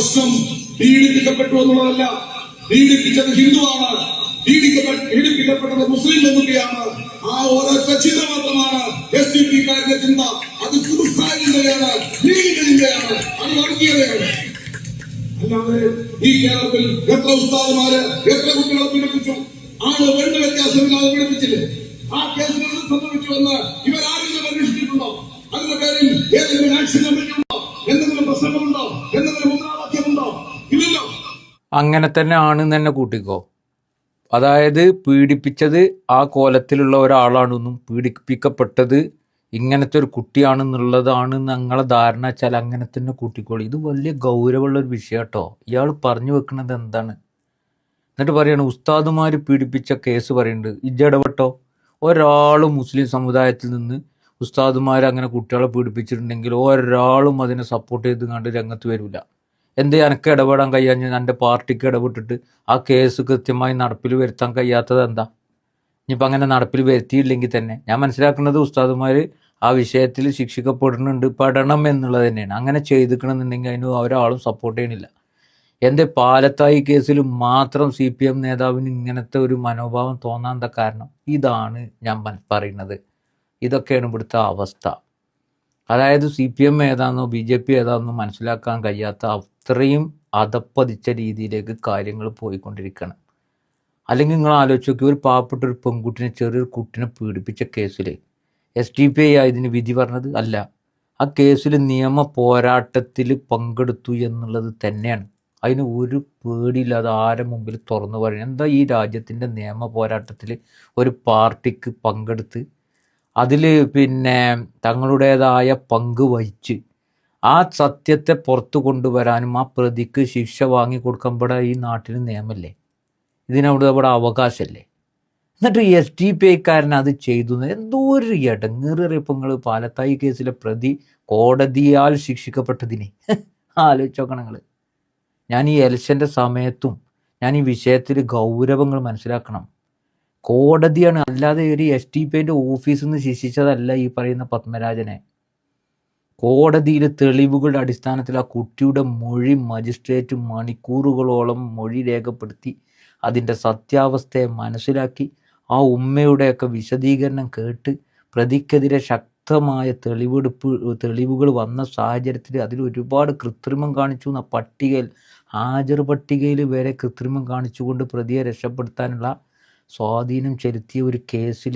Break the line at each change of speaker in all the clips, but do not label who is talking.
പ്രശ്നം പീഡിപ്പിക്കപ്പെട്ടു എന്നുള്ളതല്ല, പീഡിപ്പിച്ചത് ഹിന്ദുവാണ്, പീഡിപ്പിക്കപ്പെട്ടത് മുസ്ലിം പെൺകുട്ടിയാണ്. ആ ഒരൊറ്റ ചിന്ത മാത്രമാണ് SDPക്കാരുടെ ചിന്ത. അത് കുടുസാരിന്റെയാണ്, ഭീകരതയാണ്, അത് വർഗീയതയാണ്. അല്ലാതെ ഈ കേരളത്തിൽ എത്ര ഉസ്താദുമാര് എത്ര കുട്ടികളെ പീഡിപ്പിച്ചു? ആണ് പെണ്ണ് വ്യത്യാസമില്ലാതെ പീഡിപ്പിച്ചില്ലേ? ആ കേസിൽ എന്ത് സംഭവിച്ചുവെന്ന് ഇവരാരെങ്കിലും അന്വേഷിച്ചിട്ടുണ്ടോ? അതിന്റെ പേരിൽ ഏതെങ്കിലും ആക്ഷൻ കമ്മിറ്റി ഉണ്ടോ? എന്തെങ്കിലും പ്രശ്നങ്ങളുണ്ടോ? എന്തെങ്കിലും മുദ്രാവാക്യമുണ്ടോ? ഇല്ലല്ലോ.
അങ്ങനെ തന്നെ ആണെന്ന് തന്നെ കൂട്ടിക്കോ. അതായത് പീഡിപ്പിച്ചത് ആ കോലത്തിലുള്ള ഒരാളാണെന്നും പീഡിപ്പിക്കപ്പെട്ടത് ഇങ്ങനത്തെ ഒരു കുട്ടിയാണെന്നുള്ളതാണ് ഞങ്ങളെ ധാരണ വെച്ചാൽ അങ്ങനെ തന്നെ കൂട്ടിക്കോളി. ഇത് വലിയ ഗൗരവമുള്ളൊരു വിഷയം കേട്ടോ. ഇയാൾ പറഞ്ഞു വെക്കുന്നത് എന്താണ്? എന്നിട്ട് പറയാണ് ഉസ്താദുമാർ പീഡിപ്പിച്ച കേസ് പറയുന്നുണ്ട്. ഇജ്ജടപെട്ടോ? ഒരാളും മുസ്ലിം സമുദായത്തിൽ നിന്ന് ഉസ്താദുമാർ അങ്ങനെ കുട്ടികളെ പീഡിപ്പിച്ചിട്ടുണ്ടെങ്കിൽ ഒരാളും അതിനെ സപ്പോർട്ട് ചെയ്ത് കണ്ട് രംഗത്ത് വരില്ല. എന്തേ എനിക്ക് ഇടപെടാൻ കഴിയാഞ്ഞ് എൻ്റെ പാർട്ടിക്ക് ഇടപെട്ടിട്ട് ആ കേസ് കൃത്യമായി നടപ്പിൽ വരുത്താൻ കഴിയാത്തത് എന്താ? ഇനിയിപ്പോൾ അങ്ങനെ നടപ്പിൽ വരുത്തിയില്ലെങ്കിൽ തന്നെ ഞാൻ മനസ്സിലാക്കുന്നത് ഉസ്താദുമാർ ആ വിഷയത്തിൽ ശിക്ഷിക്കപ്പെടുന്നുണ്ട്, പെടണം എന്നുള്ളത് തന്നെയാണ്. അങ്ങനെ ചെയ്തിക്കണമെന്നുണ്ടെങ്കിൽ അതിന് ഒരാളും സപ്പോർട്ട് ചെയ്യണില്ല. എൻ്റെ പാലത്തായി കേസിൽ മാത്രം CPM നേതാവിന് ഇങ്ങനത്തെ ഒരു മനോഭാവം തോന്നാൻ എന്താ കാരണം? ഇതാണ് ഞാൻ പറയുന്നത്. ഇതൊക്കെയാണ് ഇവിടുത്തെ അവസ്ഥ. അതായത് CPM ഏതാണെന്നോ BJP ഏതാണെന്നോ മനസ്സിലാക്കാൻ കഴിയാത്ത അത്രയും അധപ്പതിച്ച രീതിയിലേക്ക് കാര്യങ്ങൾ പോയിക്കൊണ്ടിരിക്കണം. അല്ലെങ്കിൽ നിങ്ങൾ ആലോചിച്ച് നോക്കി, ഒരു പാവപ്പെട്ട ഒരു പെൺകുട്ടിനെ, ചെറിയൊരു കുട്ടിനെ പീഡിപ്പിച്ച കേസിൽ SDPI ഇതിന് വിധി പറഞ്ഞത് അല്ല. ആ കേസിൽ നിയമ പോരാട്ടത്തിൽ പങ്കെടുത്തു എന്നുള്ളത് തന്നെയാണ്. അതിന് ഒരു പേടിയില്ലാതെ ആരെ മുമ്പിൽ തുറന്നു പറയുന്നത്. എന്താ ഈ രാജ്യത്തിൻ്റെ നിയമ പോരാട്ടത്തിൽ ഒരു പാർട്ടിക്ക് പങ്കെടുത്ത് അതിൽ തങ്ങളുടേതായ പങ്ക് വഹിച്ച് ആ സത്യത്തെ പുറത്തു കൊണ്ടുവരാനും ആ പ്രതിക്ക് ശിക്ഷ വാങ്ങിക്കൊടുക്കുമ്പോൾ ഈ നാട്ടിൽ നിയമമല്ലേ? ഇതിനവിടെ അവകാശമല്ലേ? എന്നിട്ട് SDPIക്കാരൻ അത് ചെയ്തു. എന്തോ ഒരു ഇടങ്ങേറിയപ്പോൾ നിങ്ങൾ പാലത്തായി കേസിലെ പ്രതി കോടതിയാൽ ശിക്ഷിക്കപ്പെട്ടതിനെ ആലോചിച്ച് നോക്കണം നിങ്ങൾ. ഞാൻ ഈ ഇലക്ഷൻ്റെ സമയത്തും ഞാൻ ഈ വിഷയത്തിൽ ഗൗരവങ്ങൾ മനസ്സിലാക്കണം. കോടതിയാണ്, അല്ലാതെ ഒരു SDPIൻ്റെ ഓഫീസിൽ നിന്ന് ശിക്ഷിച്ചതല്ല ഈ പറയുന്ന പത്മരാജനെ. കോടതിയിൽ തെളിവുകളുടെ അടിസ്ഥാനത്തിൽ ആ കുട്ടിയുടെ മൊഴി മജിസ്ട്രേറ്റ് മണിക്കൂറുകളോളം മൊഴി രേഖപ്പെടുത്തി അതിൻ്റെ സത്യാവസ്ഥയെ മനസ്സിലാക്കി ആ ഉമ്മയുടെയൊക്കെ വിശദീകരണം കേട്ട് പ്രതിക്കെതിരെ ശക്തമായ തെളിവുകൾ വന്ന സാഹചര്യത്തിൽ അതിൽ ഒരുപാട് കൃത്രിമം കാണിച്ചു. എന്ന പട്ടികയിൽ, ഹാജർ പട്ടികയിൽ വരെ കൃത്രിമം കാണിച്ചുകൊണ്ട് പ്രതിയെ രക്ഷപ്പെടുത്താനുള്ള സ്വാധീനം ചെലുത്തിയ ഒരു കേസിൽ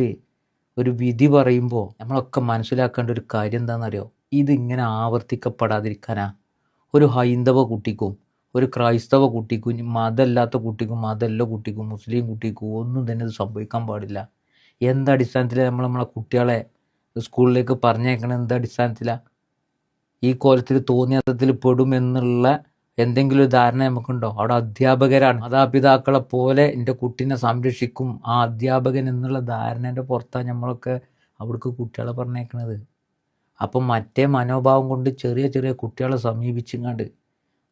ഒരു വിധി പറയുമ്പോൾ നമ്മളൊക്കെ മനസ്സിലാക്കേണ്ട ഒരു കാര്യം എന്താണെന്നറിയോ? ഇതിങ്ങനെ ആവർത്തിക്കപ്പെടാതിരിക്കാനാ. ഒരു ഹൈന്ദവ കുട്ടിക്കും ഒരു ക്രൈസ്തവ കുട്ടിക്കും മതമല്ലാത്ത കുട്ടിക്കും മതമല്ല കുട്ടിക്കും മുസ്ലിം കുട്ടിക്കും ഒന്നും തന്നെ ഇത് സംഭവിക്കാൻ പാടില്ല. എന്തടിസ്ഥാനത്തിലാണ് നമ്മളെ കുട്ടികളെ സ്കൂളിലേക്ക് പറഞ്ഞേക്കണം? എന്തടിസ്ഥാനത്തിലാണ്? ഈ കോലത്തിൽ തോന്നിയാത്തത്തിൽ പെടുമെന്നുള്ള എന്തെങ്കിലും ഒരു ധാരണ നമുക്കുണ്ടോ? അവിടെ അധ്യാപകരാണ്, മാതാപിതാക്കളെ പോലെ എൻ്റെ കുട്ടീനെ സംരക്ഷിക്കും ആ അധ്യാപകൻ എന്നുള്ള ധാരണേൻ്റെ പുറത്താണ് നമ്മളൊക്കെ അവിടേക്ക് കുട്ടികളെ പറഞ്ഞേക്കണത്. അപ്പം മറ്റേ മനോഭാവം കൊണ്ട് ചെറിയ ചെറിയ കുട്ടികളെ സമീപിച്ചിങ്ങാണ്ട്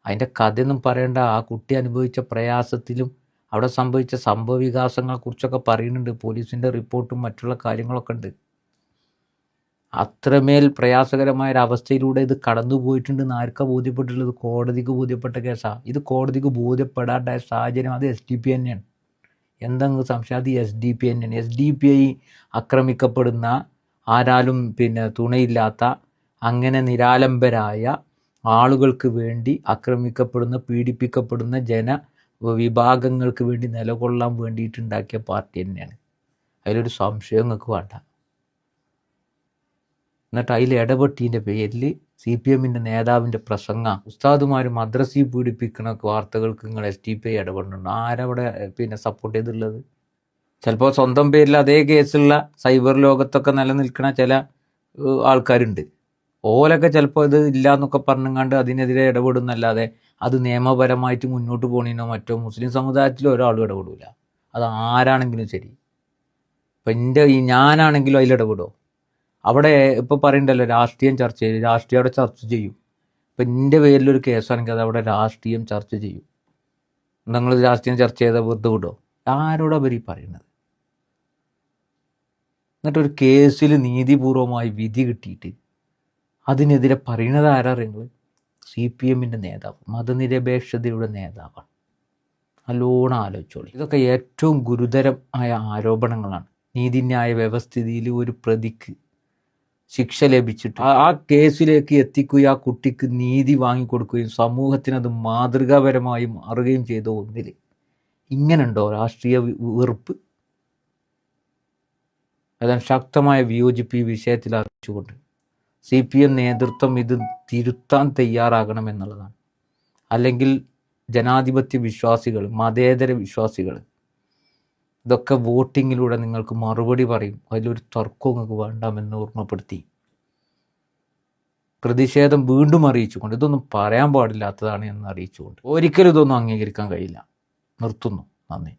അതിൻ്റെ കഥയൊന്നും പറയേണ്ട. ആ കുട്ടി അനുഭവിച്ച പ്രയാസത്തിലും അവിടെ സംഭവിച്ച സംഭവ വികാസങ്ങളെക്കുറിച്ചൊക്കെ പറയുന്നുണ്ട്. പോലീസിൻ്റെ റിപ്പോർട്ടും മറ്റുള്ള കാര്യങ്ങളൊക്കെ ഉണ്ട്. അത്രമേൽ പ്രയാസകരമായൊരവസ്ഥയിലൂടെ ഇത് കടന്നു പോയിട്ടുണ്ടെന്ന് ആർക്കാ ബോധ്യപ്പെട്ടിട്ടുള്ളത്? കോടതിക്ക് ബോധ്യപ്പെട്ട കേസാണ്. ഇത് കോടതിക്ക് ബോധ്യപ്പെടാണ്ടായ സാഹചര്യം അത് SDPI തന്നെയാണ്. എന്തെങ്കിലും സംശയം? അത് SDPI തന്നെയാണ്. SDPI ആക്രമിക്കപ്പെടുന്ന, ആരാലും തുണയില്ലാത്ത, അങ്ങനെ നിരാലംബരായ ആളുകൾക്ക് വേണ്ടി ആക്രമിക്കപ്പെടുന്ന, പീഡിപ്പിക്കപ്പെടുന്ന വിഭാഗങ്ങൾക്ക് വേണ്ടി നിലകൊള്ളാൻ വേണ്ടിയിട്ടുണ്ടാക്കിയ പാർട്ടി തന്നെയാണ്. അതിലൊരു സംശയം നിങ്ങൾക്ക് വേണ്ട. എന്നിട്ട് അതിൽ ഇടപെട്ടതിൻ്റെ പേരിൽ CPMൻ്റെ നേതാവിൻ്റെ പ്രസംഗം, ഉസ്താദുമാർ മദ്രസയിൽ പീഡിപ്പിക്കുന്ന വാർത്തകൾക്ക് നിങ്ങൾ SDPI ഇടപെടുന്നുണ്ട്. ആരവിടെ സപ്പോർട്ട് ചെയ്തിട്ടുള്ളത്? ചിലപ്പോൾ സ്വന്തം പേരിൽ അതേ കേസുള്ള സൈബർ ലോകത്തൊക്കെ നിലനിൽക്കുന്ന ചില ആൾക്കാരുണ്ട്. ഓലൊക്കെ ചിലപ്പോൾ ഇത് ഇല്ല എന്നൊക്കെ പറഞ്ഞുകൊണ്ട് അതിനെതിരെ ഇടപെടുന്നല്ലാതെ അത് നിയമപരമായിട്ട് മുന്നോട്ട് പോകണേനോ മറ്റോ മുസ്ലിം സമുദായത്തിലും ഒരാളും ഇടപെടില്ല. അത് ആരാണെങ്കിലും ശരി. ഇപ്പം ഞാനാണെങ്കിലും അതിൽ ഇടപെടുമോ? അവിടെ ഇപ്പോൾ പറയണ്ടല്ലോ രാഷ്ട്രീയം ചർച്ച ചെയ്യും. രാഷ്ട്രീയം അവിടെ ചർച്ച ചെയ്യും. ഇപ്പം എൻ്റെ പേരിലൊരു കേസാണെങ്കിൽ അത് അവിടെ രാഷ്ട്രീയം ചർച്ച ചെയ്യും. നിങ്ങൾ രാഷ്ട്രീയം ചർച്ച ചെയ്താൽ വെറുതെ വിടുമോ? ആരോടാ അവർ പറയുന്നത്? എന്നിട്ടൊരു കേസിൽ നീതിപൂർവമായി വിധി കിട്ടിയിട്ട് അതിനെതിരെ പറയുന്നത് ആരാ? നിങ്ങൾ CPM-ൻ്റെ നേതാവ്, മതനിരപേക്ഷതയുടെ നേതാവാണ്. നല്ലോണം ആലോചിച്ചോളി. ഇതൊക്കെ ഏറ്റവും ഗുരുതരമായ ആരോപണങ്ങളാണ്. നീതിന്യായ വ്യവസ്ഥിതിയിൽ ഒരു പ്രതിക്ക് ശിക്ഷ ലഭിച്ചിട്ട് ആ കേസിലേക്ക് എത്തിക്കുകയും ആ കുട്ടിക്ക് നീതി വാങ്ങിക്കൊടുക്കുകയും സമൂഹത്തിനത് മാതൃകാപരമായി മാറുകയും ചെയ്ത ഒന്നിൽ ഇങ്ങനെയുണ്ടോ രാഷ്ട്രീയ വെറുപ്പ്? അതാണ് ശക്തമായ വിയോജിപ്പ് ഈ വിഷയത്തിൽ അറിയിച്ചുകൊണ്ട് CPM നേതൃത്വം ഇത് തിരുത്താൻ തയ്യാറാകണമെന്നുള്ളതാണ്. അല്ലെങ്കിൽ ജനാധിപത്യ വിശ്വാസികൾ, മതേതര വിശ്വാസികൾ ഇതൊക്കെ വോട്ടിങ്ങിലൂടെ നിങ്ങൾക്ക് മറുപടി പറയും. അതിലൊരു തർക്കവും നിങ്ങൾക്ക് വേണ്ടാമെന്ന് ഓർമ്മപ്പെടുത്തി പ്രതിഷേധം വീണ്ടും അറിയിച്ചുകൊണ്ട്, ഇതൊന്നും പറയാൻ പാടില്ലാത്തതാണ് എന്ന് അറിയിച്ചുകൊണ്ട് ഒരിക്കലും ഇതൊന്നും അംഗീകരിക്കാൻ കഴിയില്ല. നിർത്തുന്നു. നന്ദി.